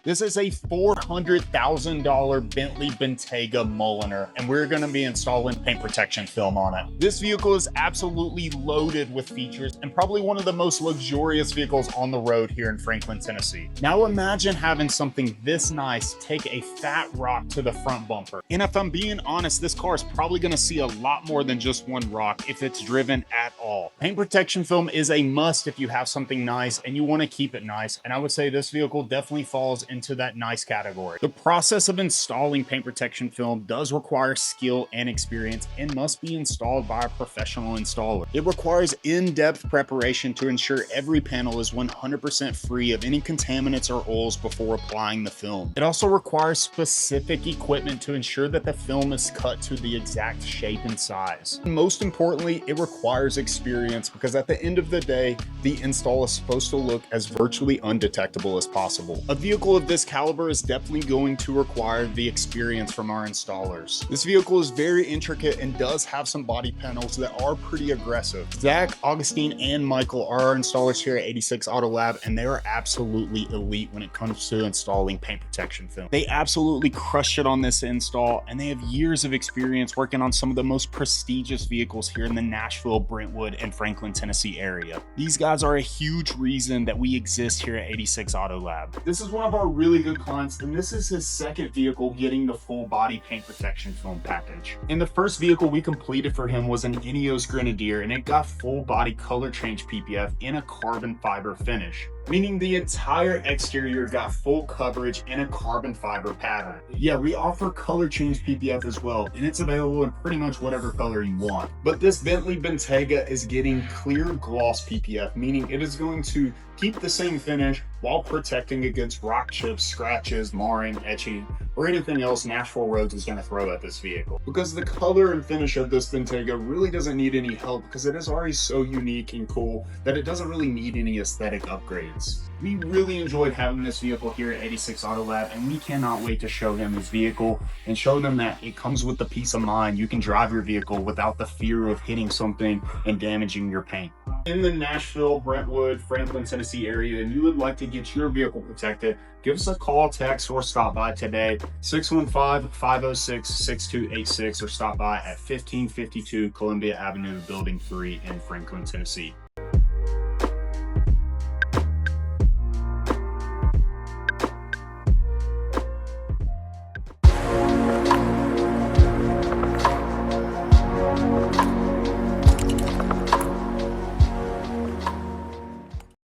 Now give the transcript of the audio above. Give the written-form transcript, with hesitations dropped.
This is a $400,000 Bentley Bentayga Mulliner, and we're going to be installing paint protection film on it. This vehicle is absolutely loaded with features and probably one of the most luxurious vehicles on the road here in Franklin, Tennessee. Now imagine having something this nice take a fat rock to the front bumper. And if I'm being honest, this car is probably going to see a lot more than just one rock if it's driven at all. Paint protection film is a must if you have something nice and you want to keep it nice, and I would say this vehicle definitely falls into that nice category. The process of installing paint protection film does require skill and experience and must be installed by a professional installer. It requires in-depth preparation to ensure every panel is 100% free of any contaminants or oils before applying the film. It also requires specific equipment to ensure that the film is cut to the exact shape and size. And most importantly, it requires experience, because at the end of the day, the install is supposed to look as virtually undetectable as possible. A vehicle of this caliber is definitely going to require the experience from our installers. This vehicle is very intricate and does have some body panels that are pretty aggressive. Zach, Augustine, and Michael are our installers here at 86 Auto Lab, and they are absolutely elite when it comes to installing paint protection film. They absolutely crushed it on this install, and they have years of experience working on some of the most prestigious vehicles here in the Nashville, Brentwood, and Franklin, Tennessee area. These guys are a huge reason that we exist here at 86 Auto Lab. This is one of our really good clients, and this is his second vehicle getting the full body paint protection film package. And the first vehicle we completed for him was an Ineos Grenadier, and it got full body color change PPF in a carbon fiber finish, meaning the entire exterior got full coverage in a carbon fiber pattern. Yeah, we offer color change PPF as well, and it's available in pretty much whatever color you want. But this Bentley Bentayga is getting clear gloss PPF, meaning it is going to keep the same finish while protecting against rock chips, scratches, marring, etching, or anything else Nashville Roads is going to throw at this vehicle. Because the color and finish of this Bentayga really doesn't need any help, because it is already so unique and cool that it doesn't really need any aesthetic upgrades. We really enjoyed having this vehicle here at 86 Auto Lab, and we cannot wait to show him his vehicle and show them that it comes with the peace of mind. You can drive your vehicle without the fear of hitting something and damaging your paint. In the Nashville, Brentwood, Franklin, Tennessee area, and you would like to get your vehicle protected, give us a call, text, or stop by today, 615-506-6286, or stop by at 1552 Columbia Avenue, Building 3 in Franklin, Tennessee.